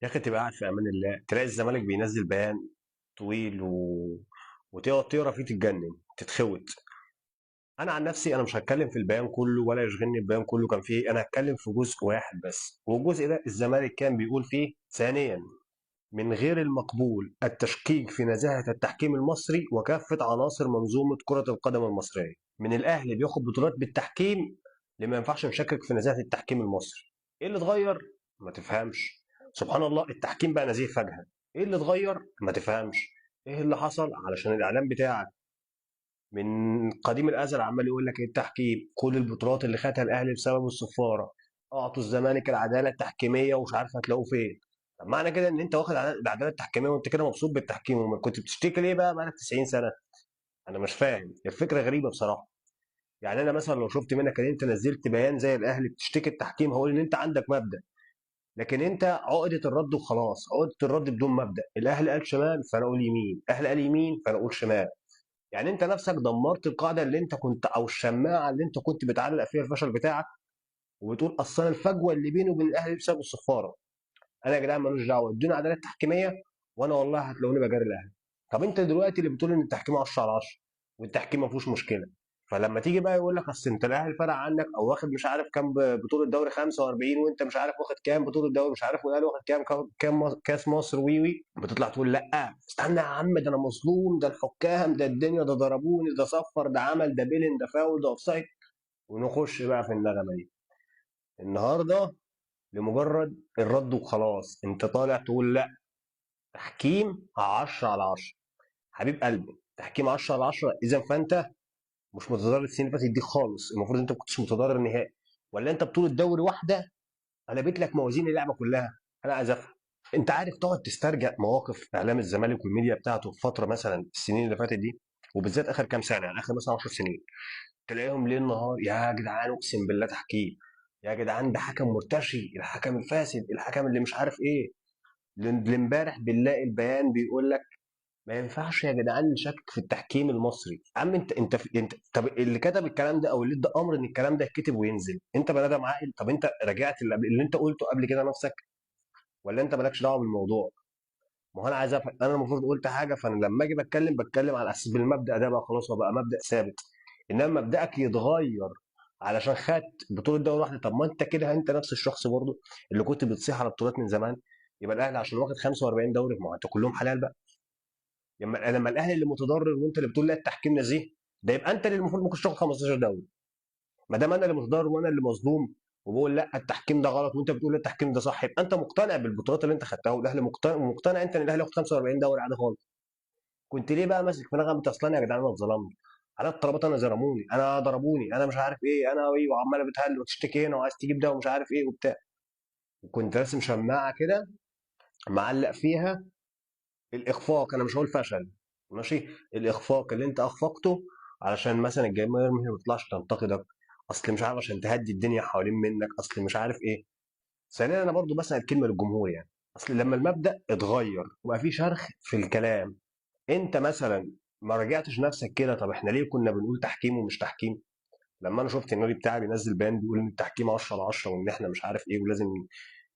يا اخي تبقى قاعد في امان الله تلاقي الزمالك بينزل بيان طويل وتقعد تقرا فيه تتجنن تتخوت. انا عن نفسي انا مش هتكلم في البيان كله ولا يشغلني البيان كله كان فيه إيه. انا هتكلم في جزء واحد بس، والجزء ده الزمالك كان بيقول فيه ثانيا: من غير المقبول التشكيك في نزاهة التحكيم المصري وكافة عناصر منظومة كرة القدم المصرية. من الأهلي بياخد بطولات بالتحكيم اللي ما ينفعش نشكك في نزاهة التحكيم المصري. إيه اللي اتغير؟ ما تفهمش. سبحان الله التحكيم بقى نزيه فجأة. إيه اللي اتغير؟ ما تفهمش. إيه اللي حصل؟ علشان الإعلام بتاعك من قديم الأزل عمال يقول لك إيه التحكيم، كل البطولات اللي خدها الأهلي بسبب الصفارة، أعطوا الزمالك العدالة التحكيمية ومش عارف هتلاقوه فين. طب معنى كده ان انت واخد العداله التحكيميه وانت كده مبسوط بالتحكيم، وما كنت بتشتكي ليه بقى بقالك 90 سنه؟ انا مش فاهم، الفكره غريبه بصراحه. يعني انا مثلا لو شفت منك ان انت نزلت بيان زي الاهلي بتشتكي التحكيم هقول ان انت عندك مبدا، لكن انت عقده الرد وخلاص، عقده الرد بدون مبدا. الاهلي قال شمال فانا اقول يمين، الاهلي قال يمين فانا اقول شمال. يعني انت نفسك دمرت القاعده اللي انت كنت، او الشماعه اللي انت كنت بتعلق فيها الفشل بتاعك، وبتقول اصلا الفجوه اللي بيني وبين الاهلي بسبب الصفاره. انا يا جدعان مالوش دعوه، ادوني عداله تحكيميه وانا والله هتلاقوني بجاري الاهلي. طب انت دلوقتي اللي بتقول ان التحكيم 10 على 10 والتحكيم ما فيهوش مشكله، فلما تيجي بقى يقول لك اصل انت الاهلي فرق عنك او واخد مش عارف كام بطوله دوري 45 وانت مش عارف واخد كام بطوله دوري مش عارف، والاهلي واخد كام كاس مصر وي وي، بتطلع تقول لا استنى يا عم ده انا مظلوم، ده الحكام، ده الدنيا، ده ضربوني، ده صفر، ده عمل، ده بيلن، ده فاول، ده اوفسايد. ونخش بقى في النغمه دي النهارده لمجرد الرد وخلاص. انت طالع تقول لا تحكيم 10 على 10. حبيب قلبي تحكيم 10 على 10، اذا فانت مش متضرر السنين اللي فاتت دي خالص، المفروض انت ما كنتش متضرر نهائي. ولا انت بطوله دوري واحده قلبت لك موازين اللعبه كلها؟ انا عايز افهم. انت عارف تقعد تسترجع مواقف اعلام الزمالك والميديا بتاعته في فتره مثلا السنين اللي فاتت دي، وبالذات اخر كام سنه، يعني اخر مثلا 10 سنين، تلاقيهم ليل نهار يا جدعان اقسم بالله تحكيم، يا جدعان ده حكم مرتشي، الحكم الفاسد، الحكم اللي مش عارف ايه. لامبارح بنلاقي البيان بيقول لك ما ينفعش يا جدعان نشكك في التحكيم المصري. يا عم انت طب اللي كتب الكلام ده او اللي ادى امر ان الكلام ده يتكتب وينزل انت بني ادم عاقل؟ طب انت راجعت اللي انت قلته قبل كده نفسك، ولا انت مالكش دعوه بالموضوع؟ ما هو انا عايز افهم، انا المفروض قلت حاجه فانا لما اجي بتكلم على اساس بالمبدا ده بقى خلاص هو بقى مبدا ثابت. انما مبدأك يتغير علشان خدت بطوله دوري واحده. طب ما انت كده انت نفس الشخص برضه اللي كنت بتصيح على بطولات من زمان. يبقى الاهلي عشان واخد 45 دوري، ما هو انت كلهم حلال بقى. لما الاهلي اللي متضرر وانت اللي بتقول لا التحكيم نزيه، ده يبقى انت اللي المفروض ما كنتش تاخد 15 دوري. ما دام انا اللي متضرر وانا اللي مظلوم وبقول لا التحكيم ده غلط وانت بتقول لا التحكيم ده صح، يبقى انت مقتنع بالبطولات اللي انت خدتها والاهلي مقتنع انت ان الاهلي واخد 45 دوري عادي خالص. كنت ليه بقى ماسك في نغمه اصلا يا جدعان انا اتظلمت، انا الطلبات انا ظلموني، انا ضربوني، انا مش عارف ايه، انا ايه، وعماله بتهل وتشتكي هنا وعايز تجيب ده ومش عارف ايه وبتاع. وكنت راسم شماعه كده معلق فيها الاخفاق، انا مش هقول فشل، ماشي، الاخفاق اللي انت اخفقته علشان مثلا الجماهير ما تطلعش تنتقدك، اصل مش عارف عشان تهدي الدنيا حوالين منك، اصل مش عارف ايه. ثانيا انا برضو بسال كلمه للجمهور، يعني اصل لما المبدا اتغير وبقى في شرخ في الكلام، انت مثلا ما رجعتش نفسك كده؟ طب احنا ليه كنا بنقول تحكيم ومش تحكيم؟ لما انا شفت النادي بتاعي بينزل بيان بيقول ان التحكيم 10 على 10 وان احنا مش عارف ايه ولازم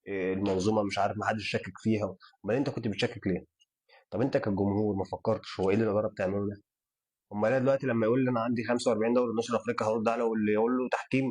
المنظومه مش عارف ما حدش يشكك فيها، امال انت كنت بتشكك ليه؟ طب انت كجمهور ما فكرتش هو ايه اللي الاداره بتعمله ده؟ امال انا دلوقتي لما يقول لي انا عندي 45 دوري نصر افريقيا هرد عليه واللي يقول له تحكيم؟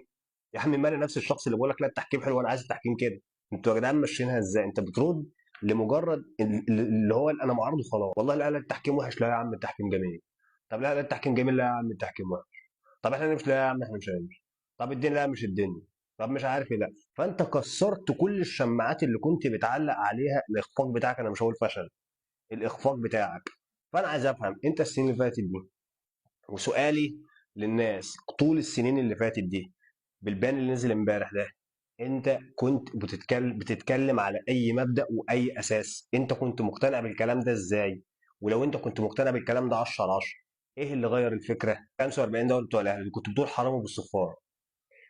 يا عم مالي نفس الشخص اللي بيقول لك لا التحكيم حلو وانا عايز التحكيم كده. انتوا يا جدعان ماشيينها ازاي؟ انت بترد لمجرد اللي هو انا معارضه خلاص، والله لا لا التحكيم وحش، لا يا عم التحكيم جميل. طب لا لا التحكيم جميل، لا يا عم التحكيم وحش. طب احنا نمشي، لا يا عم احنا مش هنمشي. طب الدنيا، لا مش الدنيا. طب مش عارف ايه، لا. فانت كسرت كل الشماعات اللي كنت بتعلق عليها الاخفاق بتاعك، انا مش هقول فشل، الاخفاق بتاعك. فانا عايز افهم انت السنين اللي فاتت دي، وسؤالي للناس طول السنين اللي فاتت دي بالبيان اللي نزل امبارح ده، انت كنت بتتكلم على اي مبدأ واي اساس؟ انت كنت مقتنع بالكلام ده ازاي؟ ولو انت كنت مقتنع بالكلام ده 10 على 10، ايه اللي غير الفكره؟ 45 دوري بتوع الاهلي كنت بتقول حرام بالصفاره،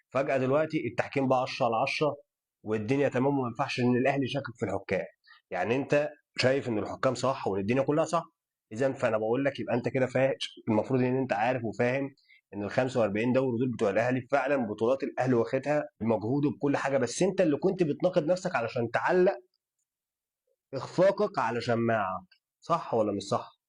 فجاه دلوقتي التحكيم بقى 10 على 10 والدنيا تمام وما ينفعش ان الاهلي يشكك في الحكام. يعني انت شايف ان الحكام صح وان الدنيا كلها صح؟ اذا فانا بقول لك يبقى انت كده فاهم، المفروض ان انت عارف وفاهم ان ال 45 دوري دول بتوع الاهلي فعلا بطولات الاهلي واخدها بمجهوده بكل حاجه، بس انت اللي كنت بتناقض نفسك علشان تعلق اخفاقك على شماعة. صح ولا مش صح؟